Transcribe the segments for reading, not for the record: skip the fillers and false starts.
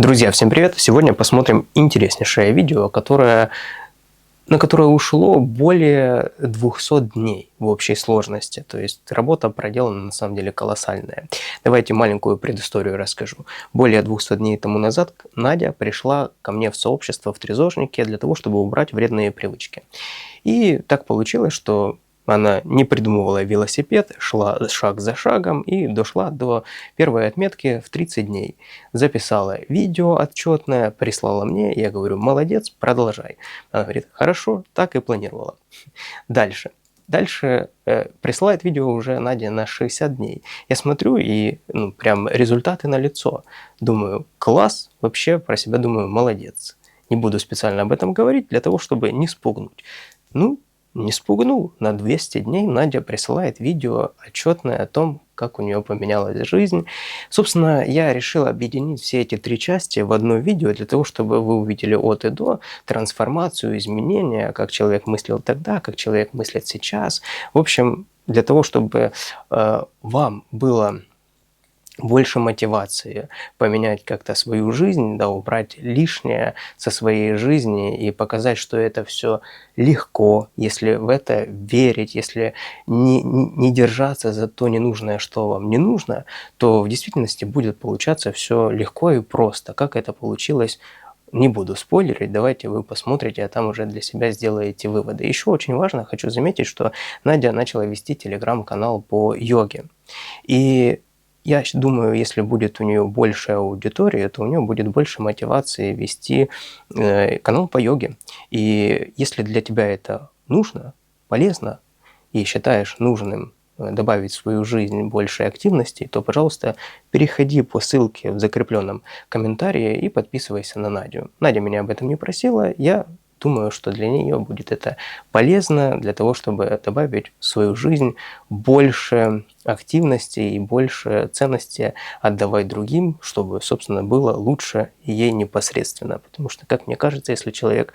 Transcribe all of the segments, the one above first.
Друзья, всем привет! Сегодня посмотрим интереснейшее видео, на которое ушло более 200 дней в общей сложности. То есть работа проделана на самом деле колоссальная. Давайте маленькую предысторию расскажу. Более 200 дней тому назад Надя пришла ко мне в сообщество в Трезожнике для того, чтобы убрать вредные привычки. И так получилось, что она не придумывала велосипед, шла шаг за шагом и дошла до первой отметки в 30 дней. Записала видео отчетное, прислала мне, я говорю: молодец, продолжай. Она говорит: хорошо, так и планировала. Дальше. Присылает видео уже Надя на 60 дней. Я смотрю и прям результаты налицо. Думаю, класс, вообще про себя думаю, молодец. Не буду специально об этом говорить для того, чтобы не спугнуть. Не спугнул. На 200 дней Надя присылает видео отчетное о том, как у нее поменялась жизнь. Собственно, я решил объединить все эти три части в одно видео для того, чтобы вы увидели от и до трансформацию, изменения, как человек мыслил тогда, как человек мыслит сейчас. В общем, для того, чтобы вам было больше мотивации поменять как-то свою жизнь, да, убрать лишнее со своей жизни и показать, что это все легко, если в это верить, если не держаться за то ненужное, что вам не нужно, то в действительности будет получаться все легко и просто. Как это получилось, не буду спойлерить, давайте вы посмотрите, а там уже для себя сделаете выводы. Еще очень важно, хочу заметить, что Надя начала вести телеграм-канал по йоге. И я думаю, если будет у нее больше аудитории, то у нее будет больше мотивации вести канал по йоге. И если для тебя это нужно, полезно и считаешь нужным добавить в свою жизнь больше активностей, то, пожалуйста, переходи по ссылке в закрепленном комментарии и подписывайся на Надю. Надя меня об этом не просила, я думаю, что для нее будет это полезно для того, чтобы добавить в свою жизнь больше активности и больше ценности отдавать другим, чтобы, собственно, было лучше ей непосредственно. Потому что, как мне кажется, если человек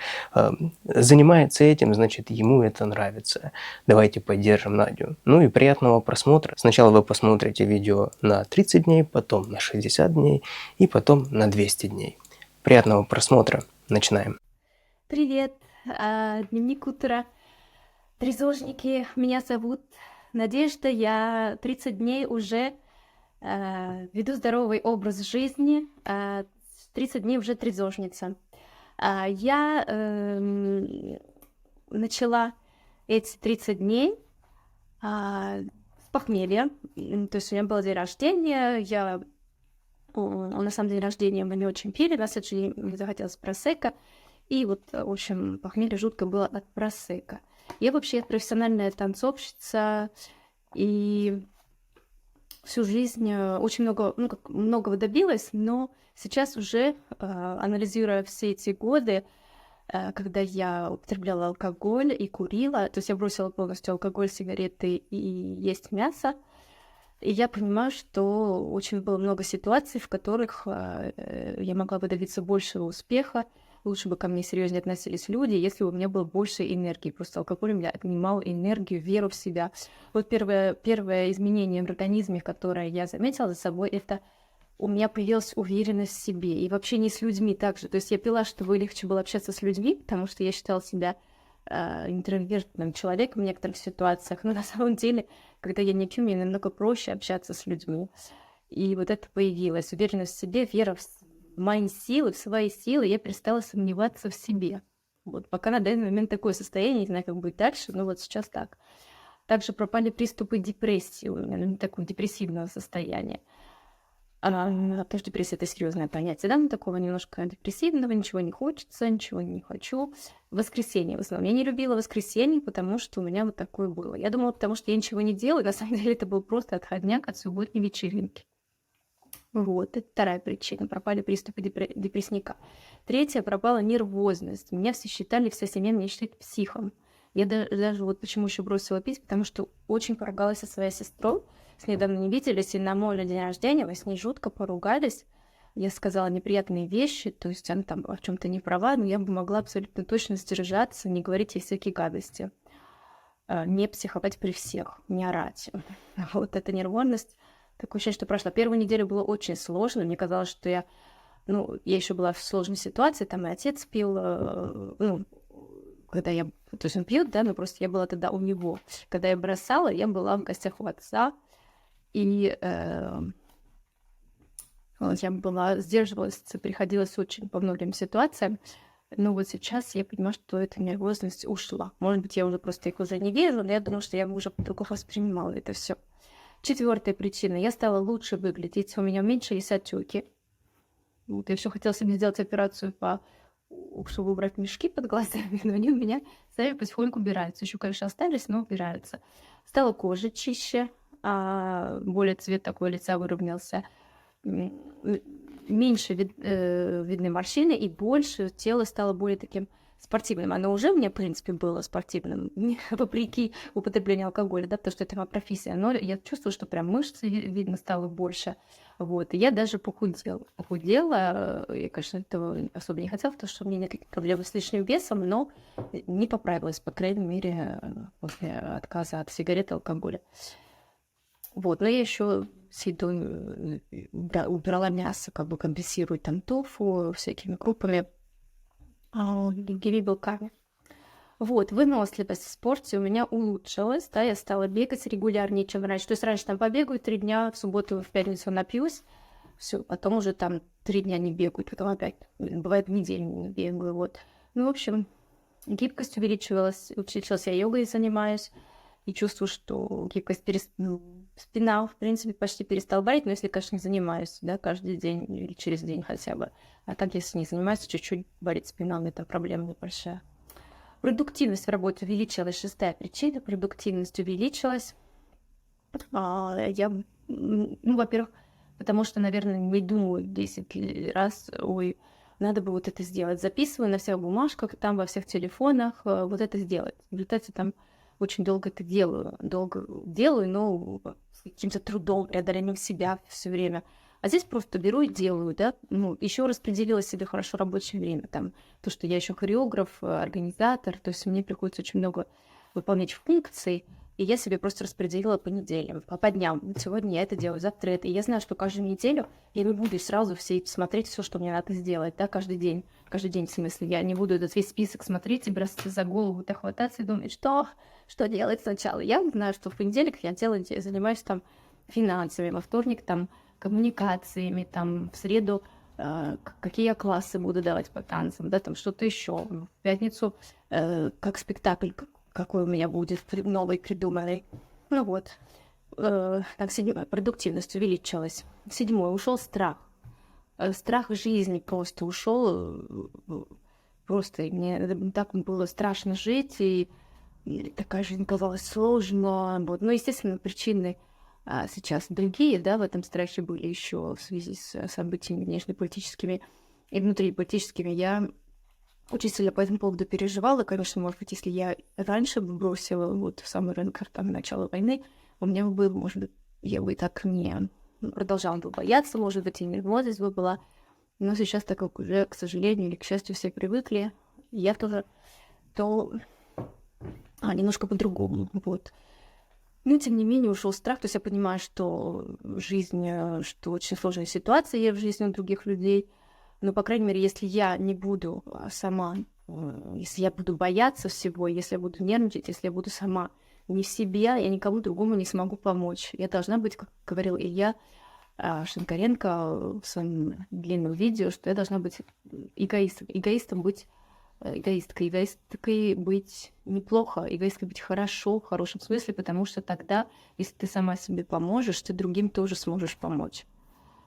занимается этим, значит, ему это нравится. Давайте поддержим Надю. Ну и приятного просмотра. Сначала вы посмотрите видео на 30 дней, потом на 60 дней и потом на 200 дней. Приятного просмотра. Начинаем. Привет, дневник утра. Трезожники, меня зовут Надежда, я 30 дней уже веду здоровый образ жизни, 30 дней уже трезожница. Я начала эти 30 дней с похмелья, то есть у меня был день рождения, на самом день рождения мы не очень пили, на следующий день мне захотелось просекко. И вот, в общем, похмелье жутко было от просека. Я вообще профессиональная танцовщица, и всю жизнь очень многого добилась, но сейчас уже, анализируя все эти годы, когда я употребляла алкоголь и курила, то есть я бросила полностью алкоголь, сигареты и есть мясо, и я понимаю, что очень было много ситуаций, в которых я могла бы добиться большего успеха, лучше бы ко мне серьезнее относились люди, если бы у меня было больше энергии. Просто алкоголь у меня отнимал энергию, веру в себя. Вот первое изменение в организме, которое я заметила за собой, это у меня появилась уверенность в себе. И в общении с людьми также. То есть я пила, чтобы легче было общаться с людьми, потому что я считала себя интровертным человеком в некоторых ситуациях. Но на самом деле, когда я не пью, мне намного проще общаться с людьми. И вот это появилось. Уверенность в себе, вера в мои силы, в свои силы. Я перестала сомневаться в себе. Вот пока на данный момент такое состояние, не знаю, как будет дальше, но вот сейчас так. Также пропали приступы депрессии у меня, такого депрессивного состояния. Потому что депрессия — это серьезное понятие, да, такого немножко депрессивного, ничего не хочется, ничего не хочу. Воскресенье в основном. Я не любила воскресенье, потому что у меня вот такое было. Я думала, потому что я ничего не делаю, на самом деле это был просто отходняк от субботней вечеринки. Вот, это вторая причина. Пропали приступы депрессника. Третья — пропала нервозность. Меня все считали, вся семья меня считает психом. Я даже вот почему еще бросила пить, потому что очень поругалась со своей сестрой. С ней давно не виделись, и на мой день рождения мы с ней жутко поругались. Я сказала неприятные вещи, то есть она там в чем-то не права, но я бы могла абсолютно точно сдержаться, не говорить ей всякие гадости. Не психовать при всех, не орать. Вот эта нервозность. Такое ощущение, что прошла. Первую неделю было очень сложно. Мне казалось, что я Ну, я еще была в сложной ситуации, там и отец пил, ну, когда я... То есть он пьет, да, но просто я была тогда у него. Когда я бросала, я была в гостях у отца, и вот я была, сдерживалась, приходилось очень по многим ситуациям. Но вот сейчас я понимаю, что эта нервозность ушла. Может быть, я уже просто их уже не вижу, но я думаю, что я уже по-другому воспринимала это все. Четвертая причина. Я стала лучше выглядеть. У меня уменьшились отеки. Вот я все хотела себе сделать операцию чтобы убрать мешки под глазами, но они у меня сами потихоньку убираются. Еще, конечно, остались, но убираются. Стала кожа чище, более цвет такой лица выровнялся. Меньше видны морщины, и больше тело стало более таким спортивным. Оно уже у меня, в принципе, было спортивным, вопреки употреблению алкоголя, да, потому что это моя профессия. Но я чувствую, что прям мышцы, видно, стало больше. Вот. И я даже похудела. Я, конечно, этого особо не хотела, потому что у меня никаких проблем с лишним весом, но не поправилась, по крайней мере, после отказа от сигарет и алкоголя. Вот, но я еще с едой убирала мясо, как бы компенсируя там тофу всякими крупами, другими белками. Вот, выносливость в спорте у меня улучшилась, да, я стала бегать регулярнее, чем раньше. То есть раньше там побегаю 3 дня, в субботу, в пятницу напьюсь, все, потом уже там 3 дня не бегаю, потом опять, бывает, неделю не бегаю, вот. Ну, в общем, гибкость увеличивалась, я йогой занимаюсь, и чувствую, что гибкость спина, в принципе, почти перестала болеть, но если, конечно, не занимаюсь, да, каждый день или через день хотя бы. А так, если не занимаюсь, чуть-чуть болит спина, но это проблема небольшая. Продуктивность в работе увеличилась. Шестая причина. Продуктивность увеличилась. Во-первых, потому что, наверное, не думаю 10 раз, ой, надо бы вот это сделать. Записываю на всех бумажках, там во всех телефонах, вот это сделать. В результате там очень долго это делаю. Но с каким-то трудом, преодолением себя все время. А здесь просто беру и делаю, да. Ну, еще распределила себе хорошо рабочее время. Там, то, что я еще хореограф, организатор, то есть мне приходится очень много выполнять функций, и я себе просто распределила по неделям, по дням. Вот сегодня я это делаю, завтра это. И я знаю, что каждую неделю я не буду сразу смотреть все, что мне надо сделать, да, каждый день. Каждый день, в смысле. Я не буду этот весь список смотреть и бросаться за голову, так хвататься и думать, что делать сначала. Я знаю, что в понедельник я занимаюсь там финансами, во вторник там коммуникациями, там в среду какие я классы буду давать по танцам, да, там что-то еще. В пятницу как спектакль какой у меня будет новый придуманный. Ну вот. Так, седьмая. Продуктивность увеличилась. Седьмой. Ушел страх. Страх жизни просто ушел. Просто мне так было страшно жить, и такая жизнь казалась сложной. Вот. Ну, естественно, причины сейчас другие, да, в этом страхе были еще в связи с событиями внешнеполитическими и внутриполитическими. Я очень сильно по этому поводу переживала. Конечно, может быть, если я раньше бы бросила, вот в самый рынок там начала войны, у меня бы было, может быть, я бы так не продолжала бы бояться, может быть, и нервозность бы была. Но сейчас, так как уже, к сожалению или к счастью, все привыкли, я тоже немножко по-другому, вот. Но, тем не менее, ушел страх, то есть я понимаю, что что очень сложная ситуация в жизни у других людей, но, по крайней мере, если я не буду сама, если я буду бояться всего, если я буду нервничать, если я буду сама не в себе, я никому другому не смогу помочь. Я должна быть, как говорил Илья Шинкаренко в своем длинном видео, что я должна быть эгоисткой быть неплохо, эгоисткой быть хорошо, в хорошем смысле, потому что тогда, если ты сама себе поможешь, ты другим тоже сможешь помочь.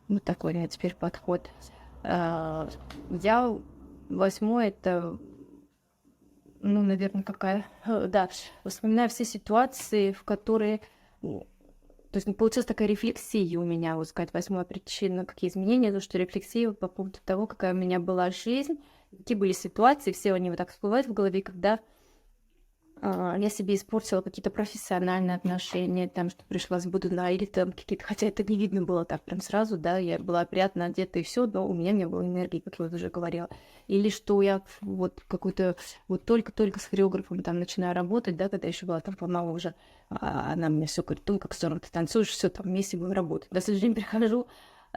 Вот такой у меня теперь подход. Восьмое, это, наверное, вспоминаю все ситуации, в которые, то есть получилась такая рефлексия у меня, вот сказать, восьмая причина, какие изменения, то, что рефлексия по поводу того, какая у меня была жизнь, какие были ситуации, все они вот так всплывают в голове, когда я себе испортила какие-то профессиональные отношения, там, что пришлось буду или там какие-то, хотя это не видно было так прям сразу, да, я была опрятно одета и все, но у меня не было энергии, как я уже говорила. Или что я вот какой-то, вот только с хореографом там начинаю работать, да, когда еще была там помоложе, она мне все говорит, как здорово ты танцуешь, все там вместе будем работать. На следующий день прихожу,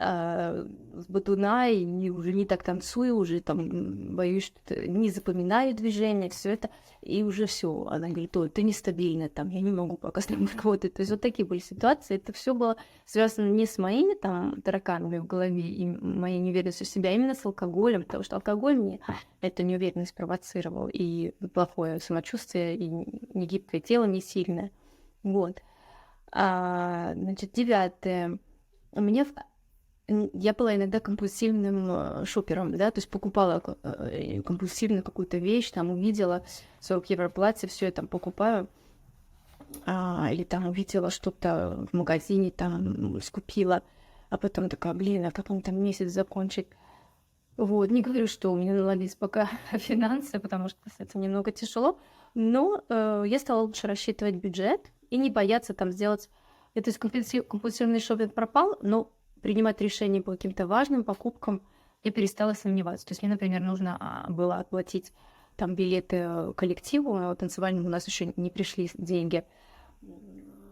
с батуна, и уже не так танцую, уже там боюсь, что не запоминаю движения, все это, и уже все. Она говорит: ой, ты нестабильна, там, я не могу пока с тобой работать. То есть вот такие были ситуации. Это все было связано не с моими там тараканами в голове и моей неуверенностью в себя, а именно с алкоголем, потому что алкоголь мне эту неуверенность провоцировал, и плохое самочувствие, и не гибкое тело, не сильное. Вот. Значит, 9. У меня я была иногда компульсивным шопером, да, то есть покупала компульсивно какую-то вещь, там увидела 40 евро платье, все я там покупаю, или там увидела что-то в магазине, там скупила, а потом такая: блин, а как он там месяц закончить? Вот, не говорю, что у меня наладились пока финансы, потому что с этим немного тяжело, но я стала лучше рассчитывать бюджет и не бояться там сделать... То есть компульсивный шопинг пропал, но принимать решения по каким-то важным покупкам я перестала сомневаться. То есть мне, например, нужно было оплатить там билеты коллективу танцевальному, у нас еще не пришли деньги.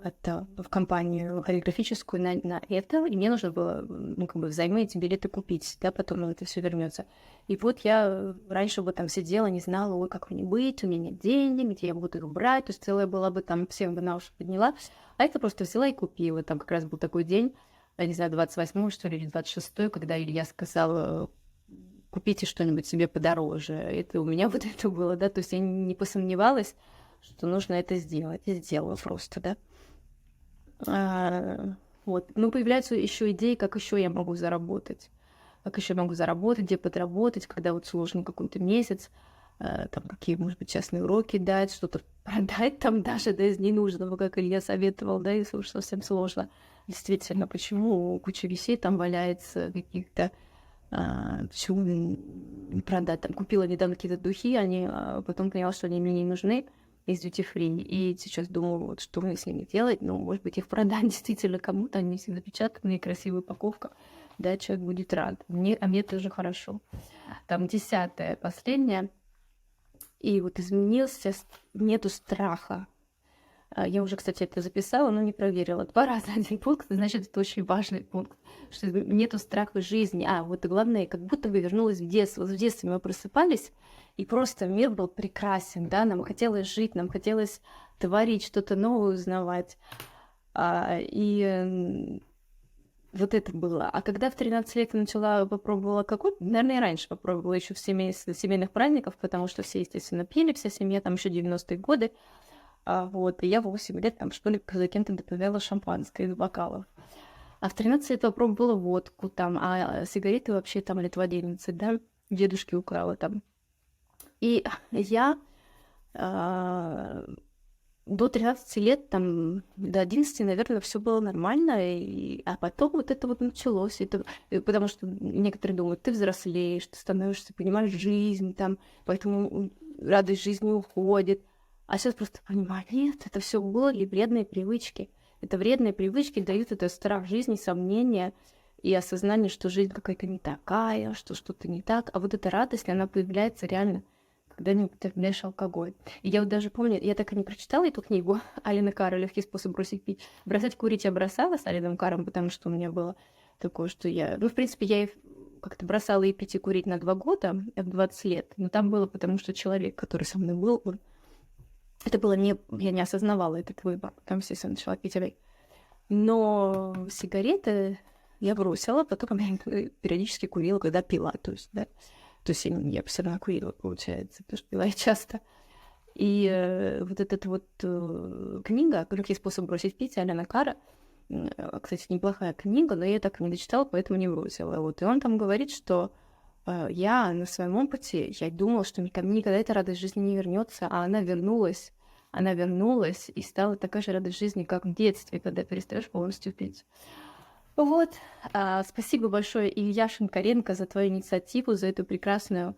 Это в компанию хореографическую на это, и мне нужно было, взаймы эти билеты купить, да, потом это все вернется. И вот я раньше бы там сидела, не знала, ой, как мне быть, у меня нет денег, где я буду их брать, то есть целая была бы там, всем бы на уши подняла, а это просто взяла и купила. Там как раз был такой день, я не знаю, 28-й, что ли, или 26-й, когда Илья сказал: купите что-нибудь себе подороже. Это у меня вот это было, да, то есть я не посомневалась, что нужно это сделать, и сделала просто, да. Вот. Ну, появляются еще идеи, как еще я могу заработать. Как еще могу заработать, где подработать, когда вот сложный какой-то месяц, там какие, может быть, частные уроки дать, что-то продать там даже, да, из ненужного, как Илья советовал, да, если уж совсем сложно. Действительно, почему куча вещей там валяется, каких-то, почему не продать? Там купила недавно какие-то духи, они потом поняла, что они мне не нужны, из duty free, и сейчас думаю, вот что мне с ними делать, ну, может быть, их продать действительно кому-то, они все запечатанные, красивая упаковка, да, человек будет рад, мне тоже хорошо. Там 10-е, последнее, и вот изменился, нету страха. Я уже, кстати, это записала, но не проверила. 2 раза один пункт, значит, это очень важный пункт, что нету страха жизни. Вот и главное, как будто бы вернулась в детство. Вот в детстве мы просыпались, и просто мир был прекрасен, да, нам хотелось жить, нам хотелось творить, что-то новое узнавать. Вот это было. А когда в 13 лет я попробовала алкоголь, наверное, и раньше попробовала, еще в семейных праздников, потому что все, естественно, пили, вся семья, там еще 90-е годы. Вот, и я в 8 лет там, что ли, за кем-то добавляла шампанское из бокалов. А в 13 лет попробовала водку там, а сигареты вообще там лет в 11, да, дедушки украла там. И я до 13 лет, там, до 11, наверное, все было нормально, а потом вот это вот началось. Потому что некоторые думают, ты взрослеешь, ты становишься, понимаешь жизнь, там, поэтому радость жизни уходит. А сейчас просто понимаю, нет, это все были вредные привычки. Это вредные привычки дают это страх жизни, сомнения и осознание, что жизнь какая-то не такая, что что-то не так. А вот эта радость, она появляется реально, когда не употребляешь алкоголь. И я вот даже помню, я так и не прочитала эту книгу Алена Карра «Легкий способ бросить пить». Бросать курить я бросала с Аленом Карром, потому что у меня было такое, что я... Ну, в принципе, я как-то бросала и пить, и курить на 2 года, в 20 лет. Но там было потому, что человек, который со мной был, это было не... Я не осознавала этот выбор. Потом, естественно, начала пить опять. Но сигареты я бросила, потом я периодически курила, когда пила, то есть, да. То есть я все равно курила, получается, потому что пила я часто. И вот эта вот книга «Легкий способ бросить пить» Алена Карра, кстати, неплохая книга, но я ее так и не дочитала, поэтому не бросила. Вот. И он там говорит, что я на своем опыте, я думала, что никогда эта радость жизни не вернется, а она вернулась. Она вернулась и стала такая же радость жизни, как в детстве, когда перестаешь полностью пить. Вот. Спасибо большое, Илья Шинкаренко, за твою инициативу, за эту прекрасную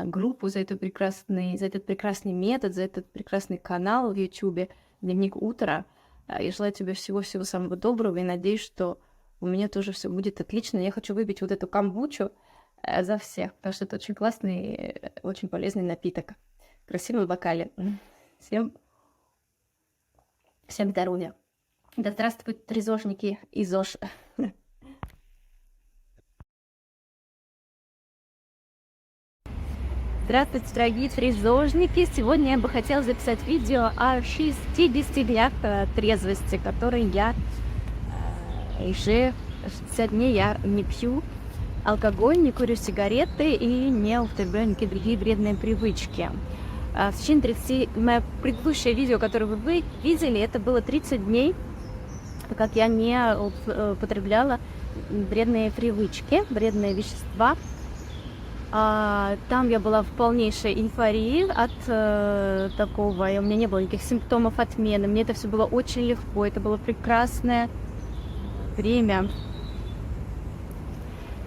группу, за этот прекрасный метод, за этот прекрасный канал в YouTube «Дневник утра». Я желаю тебе всего-всего самого доброго и надеюсь, что у меня тоже все будет отлично. Я хочу выпить вот эту камбучу за всех, потому что это очень классный, очень полезный напиток. В красивом бокале. Всем здоровья. Да здравствуют трезожники и ЗОЖ. Здравствуйте, дорогие трезожники! Сегодня я бы хотела записать видео о 60 днях трезвости, которые я уже 60 дней я не пью алкоголь, не курю сигареты и не употребляю никакие другие вредные привычки. В течение 30... Мое предыдущее видео, которое вы видели, это было 30 дней, как я не употребляла вредные привычки, вредные вещества. Там я была в полнейшей эйфории от такого, и у меня не было никаких симптомов отмены. Мне это все было очень легко, это было прекрасное время.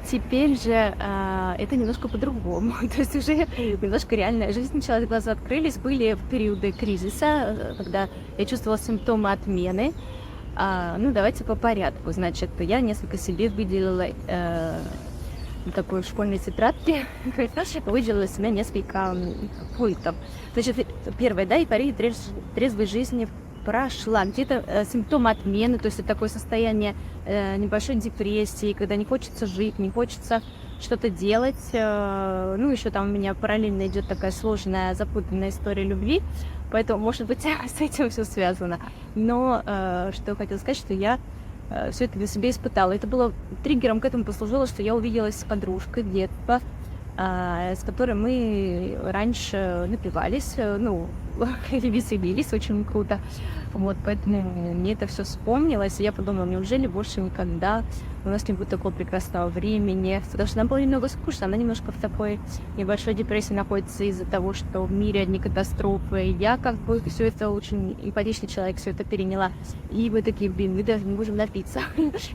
Теперь же это немножко по-другому. То есть уже немножко реальная жизнь сначала, глаза открылись. Были периоды кризиса, когда я чувствовала симптомы отмены. Ну, давайте по порядку. Значит, я несколько себе выделила такой школьной тетрадки, выделила из себя несколько пунктов. Значит, первое, да, эйфория трезвой жизни прошла. Где-то симптомы отмены, то есть это такое состояние небольшой депрессии, когда не хочется жить, не хочется что-то делать. Ну, еще там у меня параллельно идет такая сложная, запутанная история любви, поэтому, может быть, с этим все связано. Но что я хотела сказать, что я все это для себя испытала. Это было триггером к этому послужило, что я увиделась с подружкой детства, с которой мы раньше напивались, ну, веселились очень круто. Вот, поэтому мне это все вспомнилось, и я подумала, неужели больше никогда у нас не будет такого прекрасного времени, потому что нам было немного скучно, она немножко в такой небольшой депрессии находится из-за того, что в мире одни катастрофы, и я как бы все это очень эмпатичный человек, все это переняла, и мы такие, блин, мы даже не можем напиться,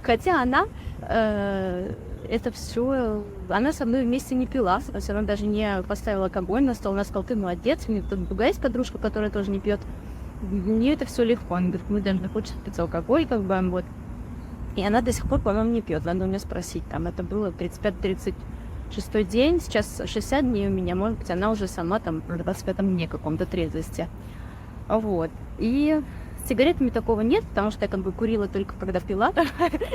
хотя она это все, она со мной вместе не пила, то есть она даже не поставила алкоголь на стол, она сказала, ты молодец, у меня тут другая есть подружка, которая тоже не пьет, мне это все легко, она говорит, мы даже не хочется пить алкоголь, как бы, вот, и она до сих пор, по-моему, не пьет, надо у нее спросить, там, это было 35-36 день, сейчас 60 дней у меня, может быть, она уже сама там в 25-м дне каком-то трезвости, вот, и с сигаретами такого нет, потому что я как бы курила только когда пила,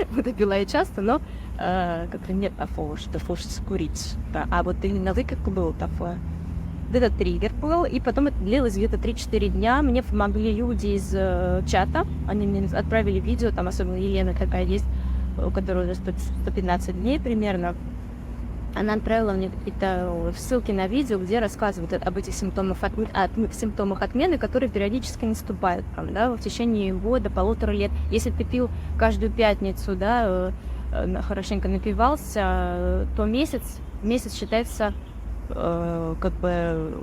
вот пила я часто, но как-то нет такого, что хочется курить, да. А вот именно выкидку было такое. Это триггер был, и потом это длилось где-то 3-4 дня, мне помогли люди из чата, они мне отправили видео, там особенно Елена такая есть, у которой уже 115 дней примерно, она отправила мне какие-то ссылки на видео, где рассказывают об этих симптомах отмены, которые периодически наступают там, да, в течение года, 1,5 лет. Если ты пил каждую пятницу, да, хорошенько напивался, то месяц считается как бы,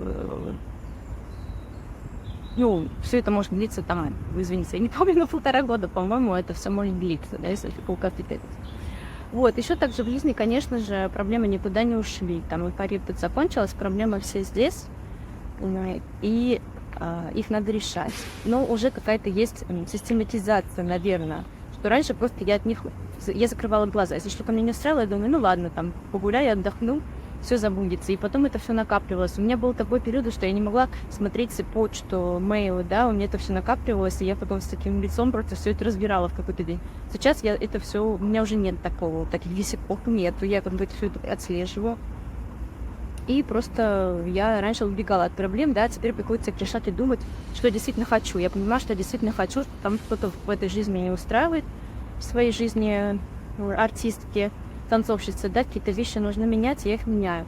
ну, все это может длиться там, извините, я не помню, но 1,5 года, по-моему, это все может длиться, да, если полкапитет. Вот, еще также в жизни, конечно же, проблемы никуда не ушли. Там эйфория тут закончилась, проблемы все здесь, и их надо решать. Но уже какая-то есть систематизация, наверное, что раньше просто я закрывала глаза. Если что-то меня не устраивало, я думаю, ну ладно, там, погуляю, отдохну, все забудется. И потом это все накапливалось. У меня был такой период, что я не могла смотреть почту, мейлы, да, у меня это все накапливалось, и я потом с таким лицом просто все это разбирала в какой-то день. Сейчас это все, у меня уже нет таких висяков, нету, я как бы все это отслеживаю. И просто я раньше убегала от проблем, да, теперь приходится их решать и думать, что я действительно хочу. Я понимаю, что я действительно хочу, что там кто-то в этой жизни меня не устраивает, в своей жизни артистки, танцовщицы, да, какие-то вещи нужно менять, я их меняю.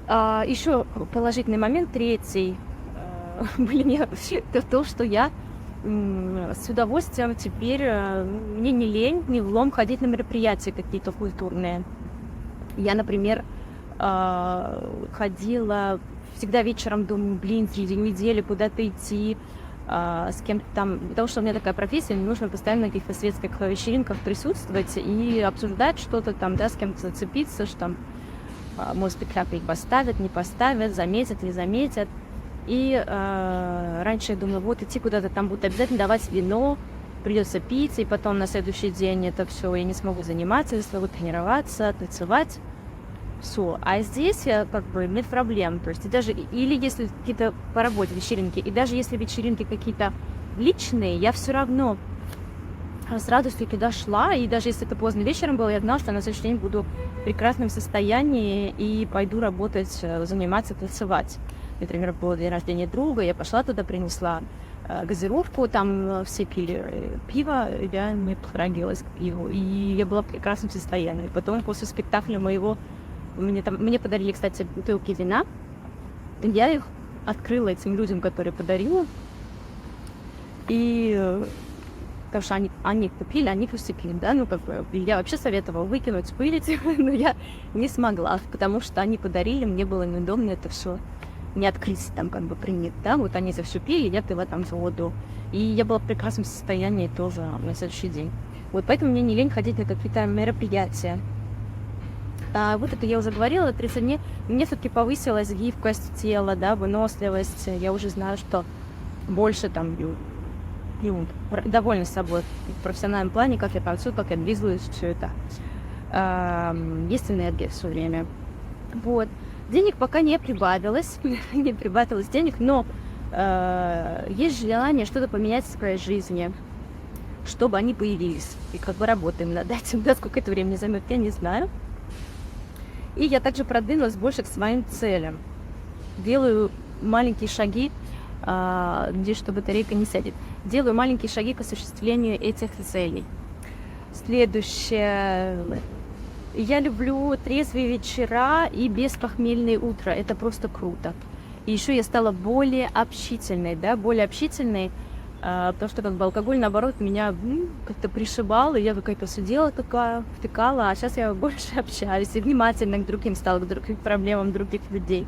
Еще положительный момент, третий, это то, что я с удовольствием теперь, мне не лень, не влом ходить на мероприятия какие-то культурные. Я, например, ходила всегда вечером, думаю, блин, среди недели куда-то идти, с кем-то там, потому что у меня такая профессия, мне нужно постоянно на каких-то светских вечеринках присутствовать и обсуждать что-то там, да, с кем-то зацепиться, что там, мой спектакль поставят, не поставят, заметят, не заметят. И раньше я думала, вот идти куда-то, там будут обязательно давать вино, придется пить, и потом на следующий день это все, я не смогу заниматься, не смогу тренироваться, танцевать. Все. А здесь я как бы нет проблем. То есть даже или если какие-то по работе вечеринки, и даже если вечеринки какие-то личные, я все равно с радостью туда шла, и даже если это поздно вечером было, я знала, что на следующий день буду в прекрасном состоянии и пойду работать, заниматься, танцевать. Например, был день рождения друга, я пошла туда, принесла газировку, там все пили пиво, мы подрагилась к пиву, и я была в прекрасном состоянии. Потом после спектакля моего, мне подарили, кстати, бутылки вина, я их открыла этим людям, которые подарила, и потому что они купили, они поступили, да, ну, как бы, я вообще советовала выкинуть, пылить, но я не смогла, потому что они подарили, мне было неудобно это все не открыть, там, как бы, принять, да, вот они за все пили, я пила там воду, и я была в прекрасном состоянии тоже на следующий день. Вот поэтому мне не лень ходить на какие-то мероприятия. Вот это я уже говорила, 30 дней, мне все-таки повысилась гибкость тела, да, выносливость, я уже знаю, что больше там довольна собой в профессиональном плане, как я танцую, как я двигаюсь, все это. Есть энергия все время. Вот. Денег пока не прибавилось, не прибавилось денег, но есть желание что-то поменять в своей жизни, чтобы они появились. И как бы работаем над этим, да, сколько это времени займет, я не знаю. И я также продвинулась больше к своим целям. Делаю маленькие шаги, надеюсь, что батарейка не сядет. Делаю маленькие шаги к осуществлению этих целей. Следующее. Я люблю трезвые вечера и беспохмельные утра. Это просто круто. И еще я стала более общительной, да, потому что как бы алкоголь, наоборот, меня как-то пришибал, и я какая-то сидела такая, втыкала, а сейчас я больше общаюсь и внимательна к другим стала, к другим проблемам других людей.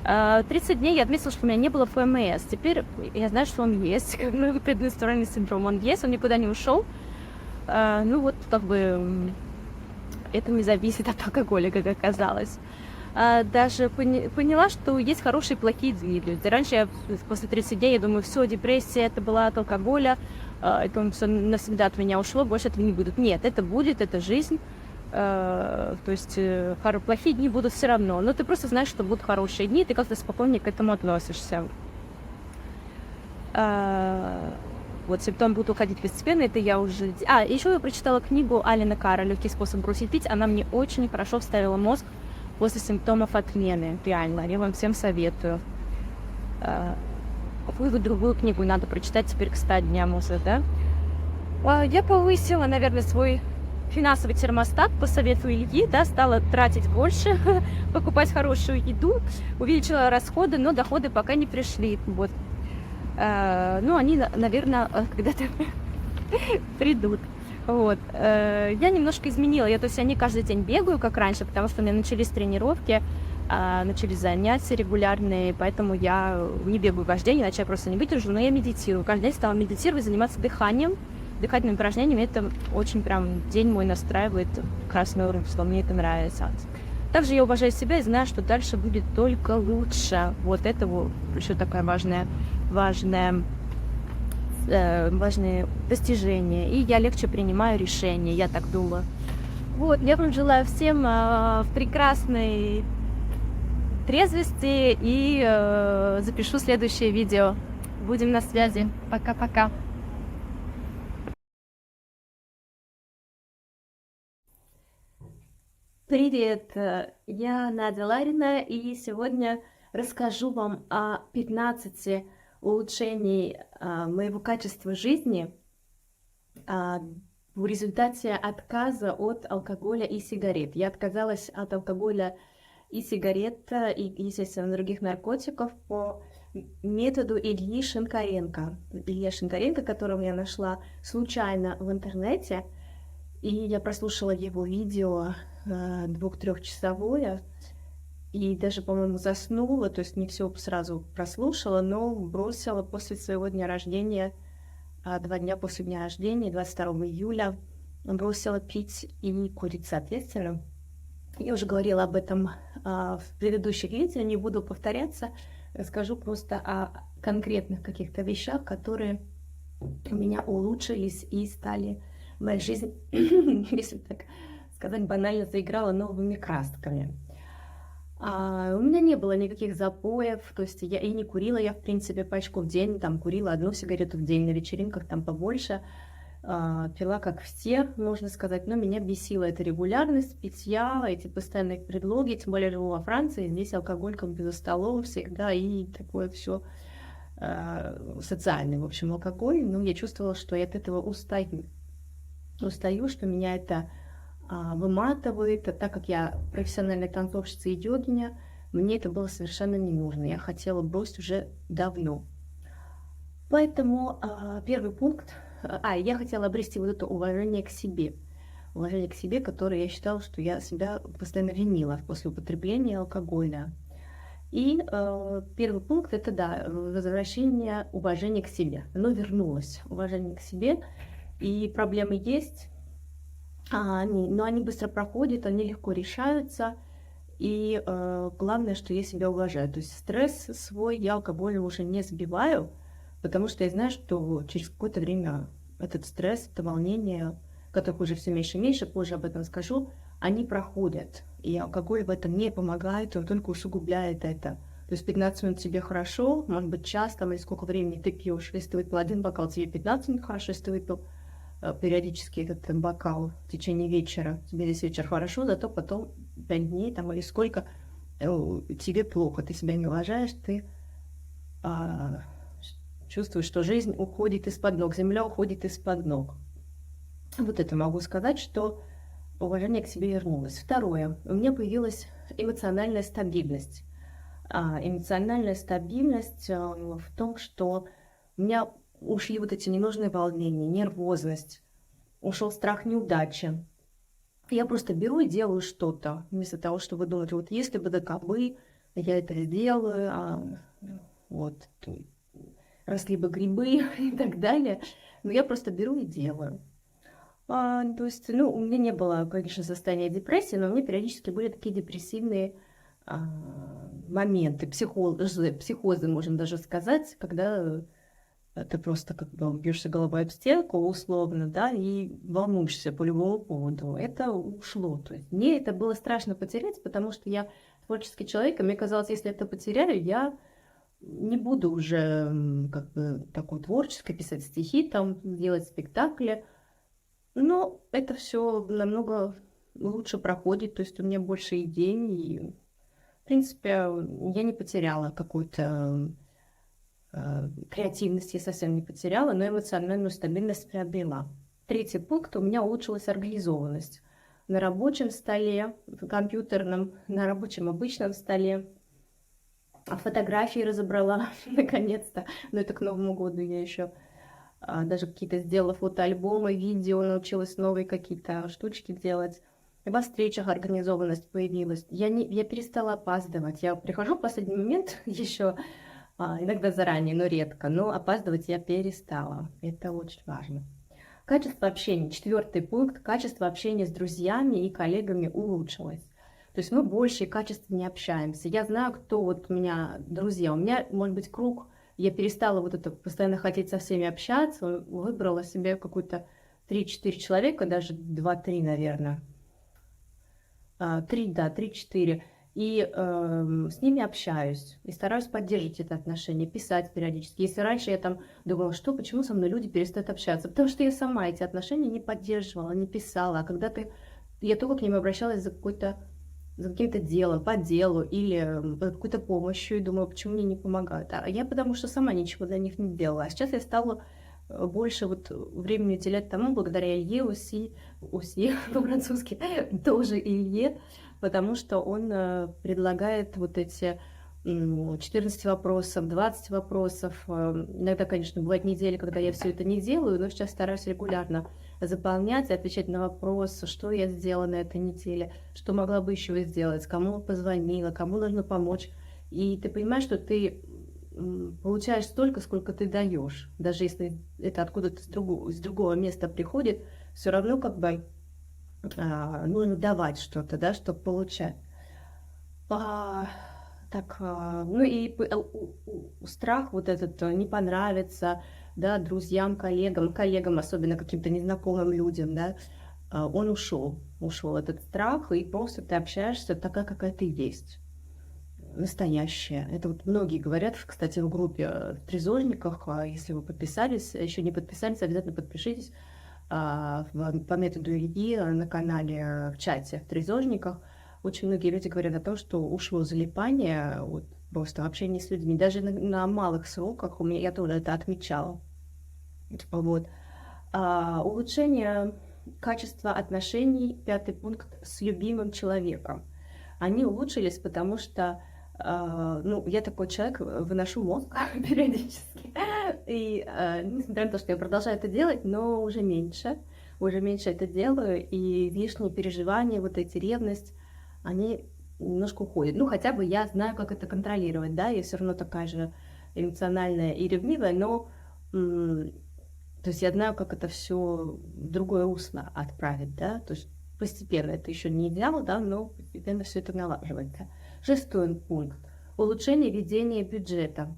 30 дней я отметила, что у меня не было ПМС. Теперь я знаю, что он есть, предменструальный синдром, он есть, он никуда не ушел. Ну вот, как бы, это не зависит от алкоголя, как оказалось. Даже поняла, что есть хорошие и плохие дни. Раньше я после 30 дней, я думаю, все, депрессия, это была от алкоголя, это все навсегда от меня ушло, больше этого не будет. Нет, это будет, это жизнь. То есть плохие дни будут все равно, но ты просто знаешь, что будут хорошие дни, и ты как-то спокойнее к этому относишься. Вот симптомы будут уходить постепенно, это я уже... еще я прочитала книгу Алена Карра «Легкий способ бросить пить», она мне очень хорошо вставила мозг после симптомов отмены, реально, я вам всем советую. Какую другую книгу надо прочитать теперь к 100 дням уже, да? Я повысила, наверное, свой финансовый термостат по совету Ильи, да, стала тратить больше, покупать хорошую еду, увеличила расходы, но доходы пока не пришли, вот. Ну, они, наверное, когда-то придут. Вот. Я немножко изменила, то есть я не каждый день бегаю, как раньше, потому что у меня начались тренировки, начались занятия регулярные, поэтому я не бегаю каждый день, иначе я просто не выдержу, но я медитирую. Каждый день стала медитировать, заниматься дыханием, дыхательными упражнениями. Это очень прям день мой настраивает красный уровень, что мне это нравится. Также я уважаю себя и знаю, что дальше будет только лучше. Вот это вот еще такое важное достижение. И я легче принимаю решения, я так думаю. Вот, я вам желаю всем прекрасной трезвости и запишу следующее видео. Будем на связи. Пока-пока. Привет, я Надя Ларина, и сегодня расскажу вам о 15 улучшений моего качества жизни в результате отказа от алкоголя и сигарет. Я отказалась от алкоголя и сигарет, и, естественно, других наркотиков по методу Ильи Шинкаренко. Илья Шинкаренко, которого я нашла случайно в интернете, и я прослушала его видео 2-3-часовое, и даже, по-моему, заснула, то есть не все сразу прослушала, но бросила после своего дня рождения, 2 дня после дня рождения, 22 июля, бросила пить и курить, соответственно. Я уже говорила об этом в предыдущих видео, не буду повторяться, расскажу просто о конкретных каких-то вещах, которые у меня улучшились и стали моя жизнь, если так сказать, банально заиграла новыми красками. У меня не было никаких запоев, то есть я и не курила, я, в принципе, пачку в день, там, курила 1 сигарету в день, на вечеринках там побольше. пила как все, можно сказать, но меня бесила эта регулярность питья, эти постоянные предлоги, тем более живу во Франции, здесь алкоголь как бы за столом всегда, и такое все социальный, в общем, алкоголь. Но я чувствовала, что я от этого устаю, что меня это выматывает, а так как я профессиональная танцовщица и йогиня, мне это было совершенно не нужно, я хотела бросить уже давно. Поэтому первый пункт, я хотела обрести вот это уважение к себе, которое я считала, что я себя постоянно винила после употребления алкоголя. И первый пункт это, да, возвращение уважения к себе. Оно вернулось, уважение к себе, и проблемы есть, но они быстро проходят, они легко решаются, и главное, что я себя уважаю. То есть стресс свой я алкоголем уже не сбиваю, потому что я знаю, что через какое-то время этот стресс, это волнение, которых уже все меньше и меньше, позже об этом скажу, они проходят. И алкоголь в этом не помогает, он только усугубляет это. То есть 15 минут тебе хорошо, может быть, час там, или сколько времени ты пьешь. Если ты выпил один бокал, тебе 15 минут хорошо, если ты выпил периодически этот бокал в течение вечера, тебе весь вечер хорошо, зато потом 5 дней там, или сколько тебе плохо, ты себя не уважаешь, ты чувствуешь, что жизнь уходит из-под ног, земля уходит из-под ног. Вот это могу сказать, что уважение к себе вернулось. Второе. У меня появилась эмоциональная стабильность. Эмоциональная стабильность в том, что у меня ушли вот эти ненужные волнения, нервозность, ушел страх неудачи. Я просто беру и делаю что-то, вместо того, чтобы думать, вот если бы да кабы, я это сделаю, вот, росли бы грибы и так далее. Но я просто беру и делаю. То есть, у меня не было, конечно, состояния депрессии, но у меня периодически были такие депрессивные моменты, психозы, можно даже сказать, когда ты просто как бы бьешься головой об стенку, условно, да, и волнуешься по любому поводу. Это ушло. То есть мне это было страшно потерять, потому что я творческий человек, и мне казалось, если это потеряю, я не буду уже как бы такой творческой, писать стихи, там, делать спектакли. Но это все намного лучше проходит, то есть у меня больше идей, и, в принципе, я не потеряла какую-то креативность, я совсем не потеряла, но эмоциональную стабильность приобрела. Третий пункт, у меня улучшилась организованность. На рабочем столе, в компьютерном, на рабочем обычном столе. Фотографии разобрала, наконец-то. Но это к Новому году я еще даже какие-то сделала фотоальбомы, видео, научилась новые какие-то штучки делать. Во встречах организованность появилась. Я перестала опаздывать. Я прихожу в последний момент еще, иногда заранее, но редко. Но опаздывать я перестала. Это очень важно. Качество общения. 4-й пункт. Качество общения с друзьями и коллегами улучшилось. То есть мы больше и качественнее общаемся. Я знаю, кто вот у меня друзья. У меня, может быть, круг. Я перестала вот это постоянно хотеть со всеми общаться. Выбрала себе какую-то 3-4 человека, даже 2-3, наверное. 3-4. И с ними общаюсь. И стараюсь поддерживать это отношение, писать периодически. Если раньше я там думала, почему со мной люди перестают общаться? Потому что я сама эти отношения не поддерживала, не писала. А когда я только к ним обращалась за каким-то делом, по делу или какой-то помощью, и думаю, почему мне не помогают. А я потому что сама ничего для них не делала. А сейчас я стала больше времени уделять тому, благодаря Илье Уси по-французски, тоже Илье, потому что он предлагает вот эти 14 вопросов, 20 вопросов. Иногда, конечно, бывают недели, когда я все это не делаю, но сейчас стараюсь регулярно заполнять и отвечать на вопросы, что я сделала на этой неделе, что могла бы еще сделать, кому позвонила, кому нужно помочь. И ты понимаешь, что ты получаешь столько, сколько ты даешь. Даже если это откуда-то из другого места приходит, все равно как бы нужно давать что-то, да, чтобы получать. Страх вот этот не понравится, да, друзьям, коллегам, особенно каким-то незнакомым людям, да, он ушел этот страх, и просто ты общаешься такая, какая ты есть, настоящая. Это вот многие говорят, кстати, в группе в Трезожниках, если вы подписались, еще не подписались, обязательно подпишитесь. по методу Ильи на канале в чате в Трезожниках очень многие люди говорят о том, что ушло залипание вот, просто в общении с людьми. Даже на малых сроках я тоже это отмечала. Типа, вот. Улучшение качества отношений, 5-й пункт, с любимым человеком. Они улучшились, потому что я такой человек, выношу мозг периодически. И несмотря на то, что я продолжаю это делать, но уже меньше это делаю, и лишние переживания, вот эти ревность, они немножко уходят. Ну, хотя бы я знаю, как это контролировать, да, я все равно такая же эмоциональная и ревнивая, но то есть я знаю, как это все в другое русло отправить, да, то есть постепенно, это еще не идеал, да, но постепенно все это налаживается. 6-й пункт. Улучшение ведения бюджета.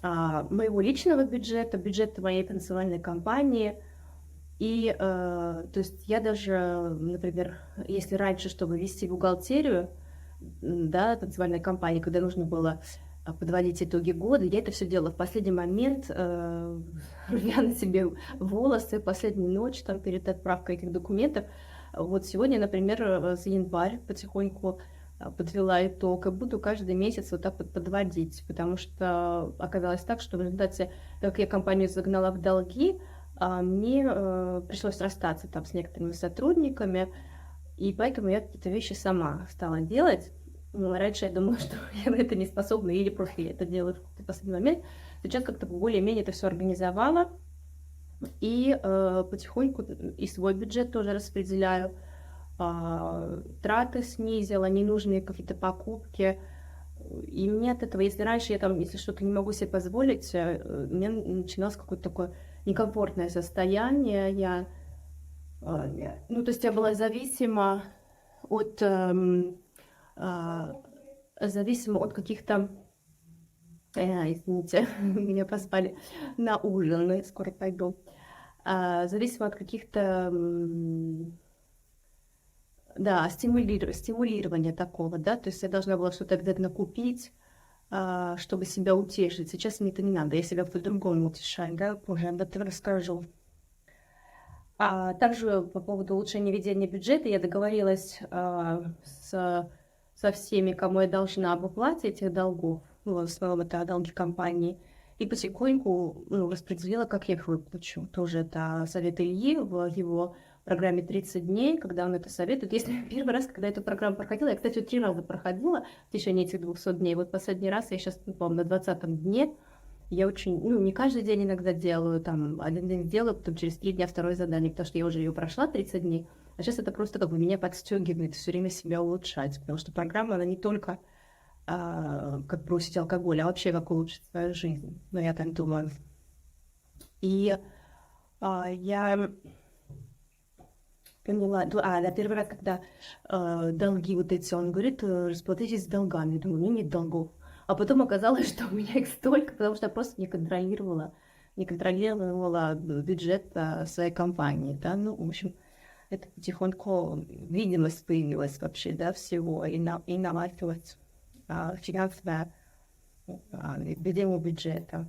Моего личного бюджета, бюджета моей танцевальной компании. И, то есть я даже, например, если раньше, чтобы вести бухгалтерию, да, танцевальной компании, когда нужно было подводить итоги года, я это все делала в последний момент, рвя на себе волосы, последнюю ночь там, перед отправкой этих документов. Вот сегодня, например, за январь потихоньку подвела итог, и буду каждый месяц вот так вот подводить, потому что оказалось так, что в результате, как я компанию загнала в долги, мне пришлось расстаться там с некоторыми сотрудниками, и поэтому я какие-то вещи сама стала делать. Раньше я думала, что я на это не способна, или просто я это делаю в последний момент. Сейчас как-то более-менее это все организовала, и потихоньку и свой бюджет тоже распределяю, траты снизила, ненужные какие-то покупки. И мне от этого, если раньше я там, если что-то не могу себе позволить, у меня начиналось какое-то такое некомфортное состояние. То есть я была зависима от каких-то, извините, меня позвали на ужин, но я скоро пойду, зависима от каких-то, стимулирования такого, да, то есть я должна была что-то обязательно купить, чтобы себя утешить. Сейчас мне это не надо, я себя по-другому утешаю, да, позже об этом расскажу. Также по поводу улучшения ведения бюджета я договорилась со всеми, кому я должна об уплате этих долгов, в основном это долги компании, и потихоньку распределила, как я их выплачу. Тоже это совет Ильи в его программе 30 дней, когда он это советует. Если первый раз, когда эту программу проходила, я, кстати, 3 раза проходила в течение этих 200 дней. Вот последний раз я сейчас, по-моему, на 20-м дне. Я очень, не каждый день иногда делаю, там, один день делаю, потом через 3 дня второе задание, потому что я уже ее прошла 30 дней. А сейчас это просто как бы меня подстегивает все время себя улучшать, потому что программа, она не только как бросить алкоголь, а вообще как улучшить свою жизнь. Но я так думаю. И я поняла, первый раз, когда долги вот эти, он говорит, расплатитесь с долгами. Я думаю, у меня нет долгов. А потом оказалось, что у меня их столько, потому что я просто не контролировала бюджет своей компании, да, в общем, это потихоньку видимость появилась вообще, да, всего, и наладилась финансовое ведение бюджета.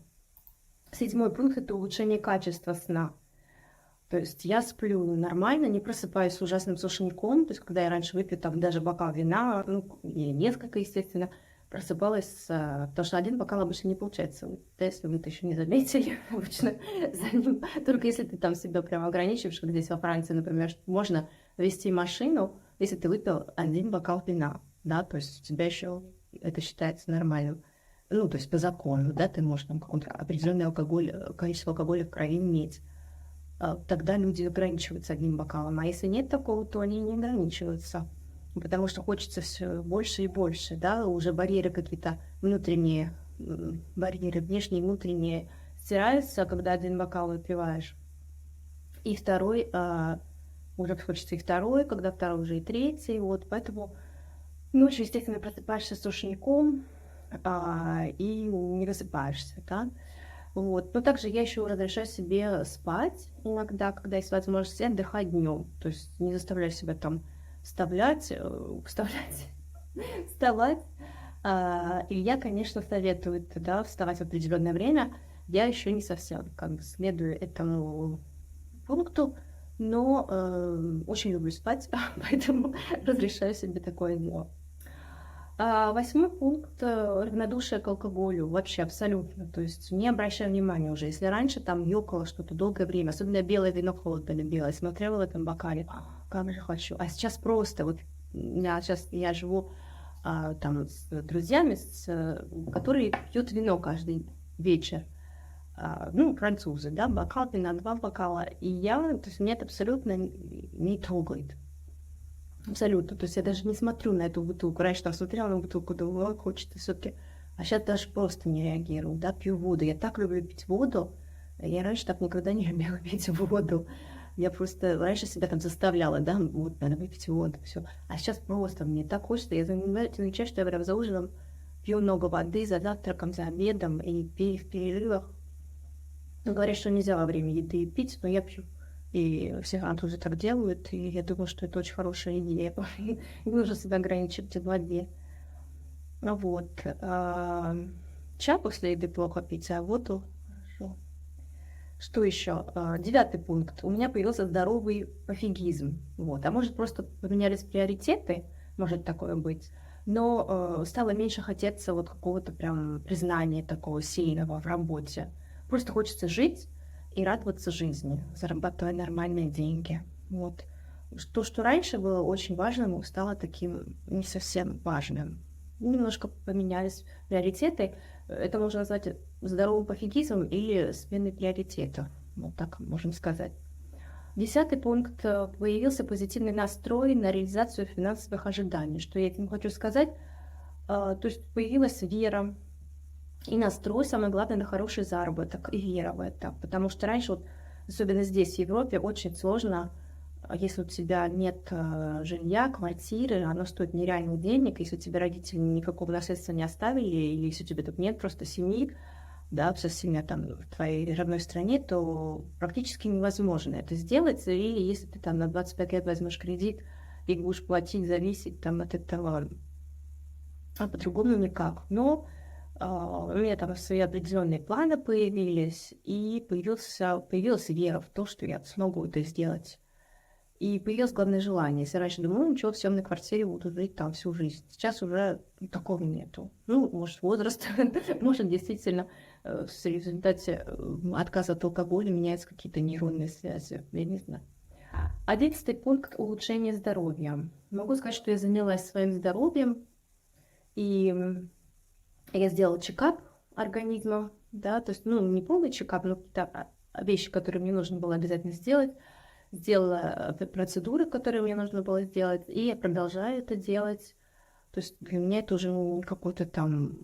7-й пункт – это улучшение качества сна. То есть я сплю нормально, не просыпаюсь с ужасным сушняком, то есть когда я раньше выпью там даже бокал вина, или несколько, естественно, просыпалась, потому что один бокал обычно не получается. Да, если вы это еще не заметили, обычно за ним, только если ты там себя прямо ограничиваешь, как здесь во Франции, например, можно вести машину, если ты выпил 1 бокал вина, да, то есть у тебя еще это считается нормальным. То есть по закону, да, ты можешь там какой-то определенный количество алкоголя в крови иметь. Тогда люди ограничиваются 1 бокалом, а если нет такого, то они не ограничиваются. Потому что хочется все больше и больше, да, уже барьеры какие-то внутренние, барьеры внешние и внутренние стираются, когда 1 бокал выпиваешь. И второй, уже хочется и второй, когда второй уже и третий, вот, поэтому ночью, естественно, просыпаешься с сушняком и не высыпаешься, да. Вот. Но также я еще разрешаю себе спать иногда, когда есть возможность, и отдыхать днем, то есть не заставляю себя там вставать. И я, конечно, советую, да, вставать в определенное время. Я еще не совсем следую этому пункту, но очень люблю спать, поэтому разрешаю себе такое дело. 8 пункт равнодушие к алкоголю. Вообще абсолютно. То есть не обращаю внимания уже. Если раньше там ёкало что-то долгое время, особенно белое вино холодно любила, смотрела в этом бокале, как же хочу. А сейчас просто вот я живу там с друзьями, которые пьют вино каждый вечер. Ну, французы, да, бокал вина, 2 бокала. И то есть меня это абсолютно не трогает. Абсолютно. То есть я даже не смотрю на эту бутылку. Раньше там смотрела на бутылку, думала, хочется все-таки. А сейчас даже просто не реагирую, да, пью воду. Я так люблю пить воду. Я раньше так никогда не любила пить воду. Я просто раньше себя там заставляла, да, вот, надо выпить воду, все. А сейчас просто мне так хочется. Я замечаю, что я прям за ужином пью много воды, за завтраком, за обедом и в перерывах. Ну, говорят, что нельзя во время еды пить, но я пью. И все тоже так делают, и я думаю, что это очень хорошая идея. Не нужно себя ограничивать в воде. Вот. Чай после еды плохо пить, а воду хорошо. Что еще? 9 пункт. У меня появился здоровый пофигизм. Вот. А может, просто поменялись приоритеты, может такое быть. Но стало меньше хотеться вот какого-то прям признания такого сильного в работе. Просто хочется жить и радоваться жизни, зарабатывая нормальные деньги. Вот. То, что раньше было очень важным, стало таким не совсем важным. Немножко поменялись приоритеты. Это можно назвать здоровым пофигизмом или сменой приоритета. Вот так можем сказать. 10 пункт. Появился позитивный настрой на реализацию финансовых ожиданий. Что я этим хочу сказать? То есть появилась вера и настрой, самое главное, на хороший заработок и вера в это. Потому что раньше, вот, особенно здесь, в Европе, очень сложно, если у тебя нет жилья, квартиры, оно стоит нереальных денег, если у тебя родители никакого наследства не оставили, или если у тебя тут нет просто семьи, да, вся семья там в твоей родной стране, то практически невозможно это сделать. Или если ты там на 25 лет возьмешь кредит и будешь платить, зависеть там от этого, а по-другому никак. Но у меня там свои определенные планы появились, и появилась вера в то, что я смогу это сделать. И появилось главное желание. Если раньше думала, ничего, в съемной квартире буду жить там всю жизнь. Сейчас уже такого нету. Ну, может, возраст, может, действительно в результате отказа от алкоголя меняются какие-то нейронные связи. Я не знаю. 11 пункт – улучшение здоровья. Могу сказать, что я занялась своим здоровьем, и я сделала чекап организма, да, то есть, ну, не полный чекап, но какие-то вещи, которые мне нужно было обязательно сделать. Сделала процедуры, которые мне нужно было сделать, и я продолжаю это делать. То есть для меня это уже не какой-то там...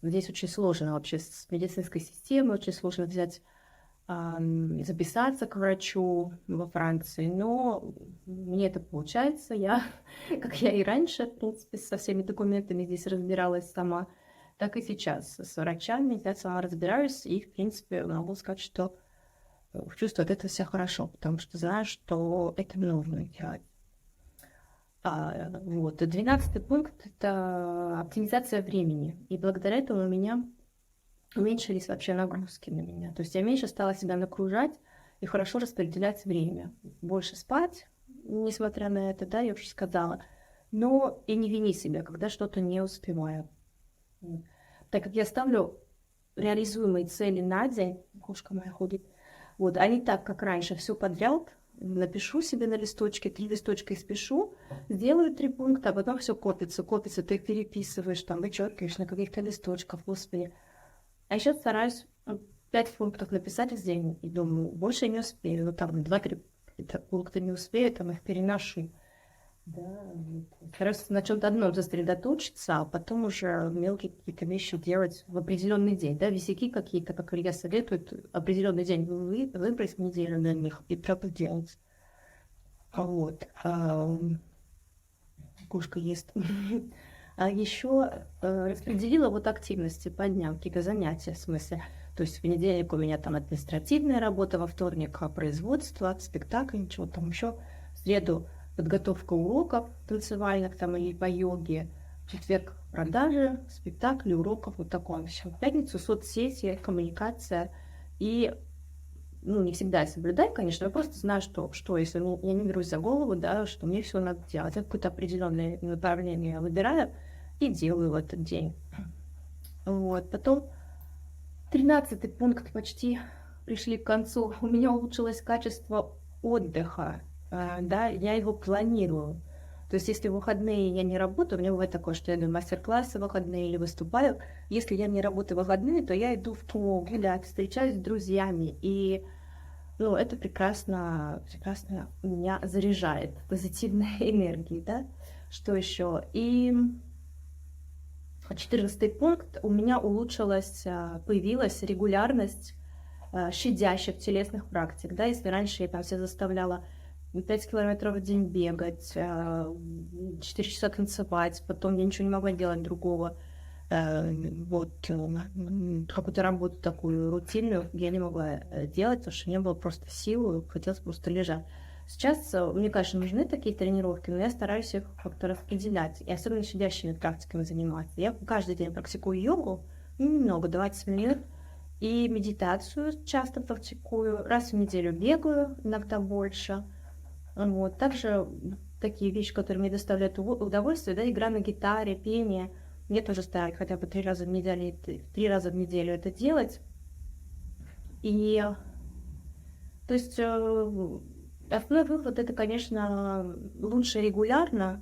Здесь очень сложно вообще с медицинской системой, очень сложно взять, записаться к врачу во Франции, но мне это получается. Как я и раньше, в принципе, со всеми документами здесь разбиралась сама, так и сейчас с врачами я сама разбираюсь, и, в принципе, могу сказать, что чувствую от этого себя хорошо, потому что знаю, что это нужно делать. Вот. 12 пункт – это оптимизация времени. И благодаря этому у меня уменьшились вообще нагрузки на меня. То есть я меньше стала себя нагружать и хорошо распределять время. Больше спать, несмотря на это, да, я уже сказала. Но и не вини себя, когда что-то не успеваю. Так как я ставлю реализуемые цели на день, кошка моя ходит, вот, а не так, как раньше, все подряд, напишу себе на листочке, 3 листочка испишу, сделаю 3 пункта, а потом все копится, ты их переписываешь, там, вычеркиваешь на каких-то листочках, господи. А еще стараюсь 5 пунктов написать в день, и думаю, больше не успею, ну, там, 2-3 пункта не успею, там, их переношу. Да, стараюсь на чем-то одном сосредоточиться, а потом уже мелкие какие-то вещи делать в определенный день. Да, висяки какие-то, как Илья советует, определенный день выбрать неделю на них и прямо делать. Вот. Кошка ест. А еще распределила вот активности по дням, какие-то занятия, в смысле. То есть в понедельник у меня там административная работа, во вторник производство, спектакль, ничего там еще. В среду подготовка уроков танцевальных там или по йоге, в четверг продажи, спектакли, уроков, вот такое все. В пятницу соцсети, коммуникация и ну, не всегда я соблюдаю, конечно, я просто знаю, что если я не берусь за голову, да, что мне все надо делать. Я какое-то определенное направление выбираю и делаю в этот день. Вот. Потом 13-й пункт, почти пришли к концу. У меня улучшилось качество отдыха. Да, я его планирую. То есть, если в выходные я не работаю, у меня бывает такое, что я иду на мастер-классы в выходные или выступаю. Если я не работаю в выходные, то я иду в кино гулять, встречаюсь с друзьями. И ну, это прекрасно меня заряжает позитивной энергией, да. Что еще? И 14-й пункт. У меня появилась регулярность щадящих телесных практик. Да? Если раньше я там себя заставляла 5 километров в день бегать, 4 часа танцевать, потом я ничего не могла делать другого, какую-то работу такую рутинную я не могла делать, потому что не было просто силы, хотелось просто лежать. Сейчас, мне, конечно, нужны такие тренировки, но я стараюсь их как-то распределять, и особенно щадящими практиками заниматься. Я каждый день практикую йогу, немного, 20 минут, и медитацию часто практикую, раз в неделю бегаю, иногда больше. Вот. Также такие вещи, которые мне доставляют удовольствие, да, игра на гитаре, пение. Мне тоже стараюсь хотя бы 3 раза в неделю это делать. И, то есть, основной вывод это, конечно, лучше регулярно,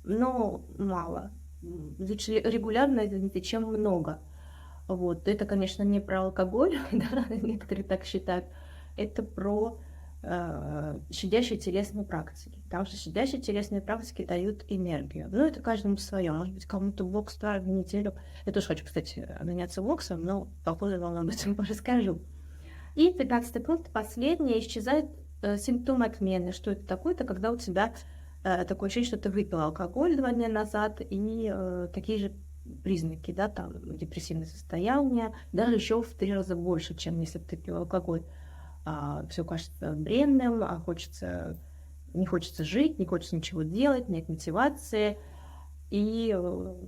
но мало. Лучше регулярно, извините, чем много. Вот. Это, конечно, не про алкоголь, да, некоторые так считают. Это про щадящие телесные практики. Потому что щадящие телесные практики дают энергию. Ну, это каждому свое. Может быть, кому-то бокс в неделю. Я тоже хочу, кстати, заняться боксом, но попозже вам об этом расскажу. И 15-й пункт, последний, исчезает симптомы отмены. Что это такое? Это когда у тебя такое ощущение, что ты выпил алкоголь 2 дня назад, и такие же признаки, да, там, депрессивное состояние, даже еще в 3 раза больше, чем если бы ты пил алкоголь. Все кажется бренным, не хочется жить, не хочется ничего делать, нет мотивации. И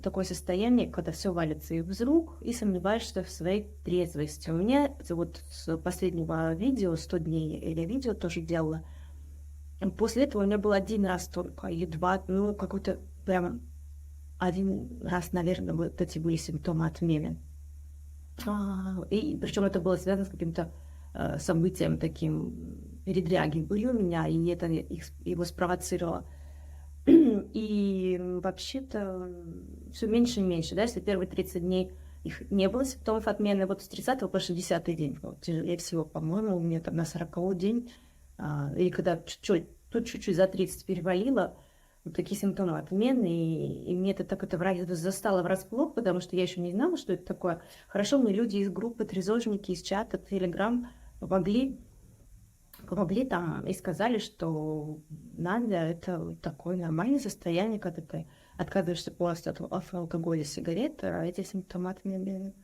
такое состояние, когда все валится из рук, и сомневаешься в своей трезвости. У меня вот с последнего видео, 100 дней, или видео тоже делала, после этого у меня был 1 раз только, едва, ну, какой-то прямо 1 раз, наверное, вот эти были симптомы отмены. И причем это было связано с каким-то событием таким, передряги были у меня, и это его спровоцировало. И вообще-то все меньше и меньше, да, если первые 30 дней их не было симптомов отмены, вот с 30 по 60 день, вот, тяжелее всего, по-моему, у меня там на 40-й день, или когда чуть-чуть за 30 перевалило, вот такие симптомы отмены, и мне это так застало врасплох, потому что я еще не знала, что это такое. Хорошо, мне люди из группы трезожники, из чата, Telegram помогли там и сказали, что Надя, это такое нормальное состояние, когда ты отказываешься полностью от алкоголя, сигарет, а эти симптомы отмены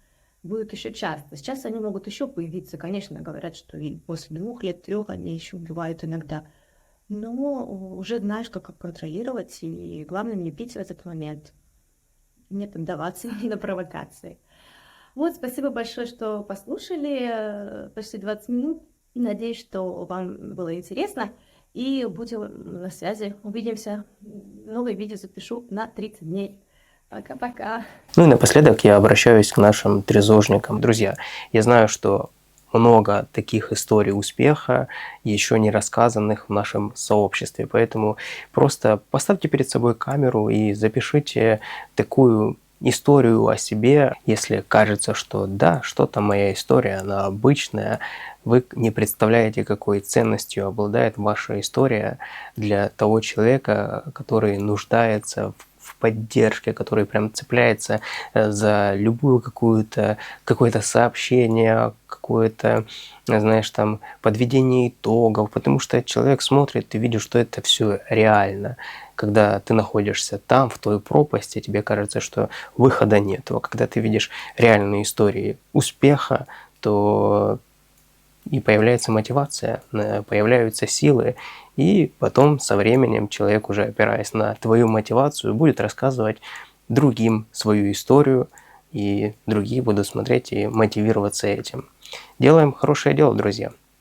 будут еще часто. Сейчас они могут еще появиться, конечно, говорят, что и после 2 лет, 3 они еще бывают иногда. Но уже знаешь, как контролировать, и главное не пить в этот момент, не поддаваться на провокации. Вот, спасибо большое, что послушали, почти 20 минут. Надеюсь, что вам было интересно, и будем на связи. Увидимся. Новое видео запишу на 30 дней. Пока-пока. Ну и напоследок я обращаюсь к нашим трезожникам. Друзья, я знаю, что много таких историй успеха, еще не рассказанных в нашем сообществе. Поэтому просто поставьте перед собой камеру и запишите такую историю о себе, если кажется, что да, что-то моя история, она обычная, вы не представляете, какой ценностью обладает ваша история для того человека, который нуждается в поддержке, который прям цепляется за любую какое-то сообщение, какое-то, знаешь, там подведение итогов, потому что человек смотрит, ты видишь, что это все реально. Когда ты находишься там, в той пропасти, тебе кажется, что выхода нет. А когда ты видишь реальные истории успеха, то и появляется мотивация, появляются силы, и потом со временем человек, уже опираясь на твою мотивацию, будет рассказывать другим свою историю, и другие будут смотреть и мотивироваться этим. Делаем хорошее дело, друзья.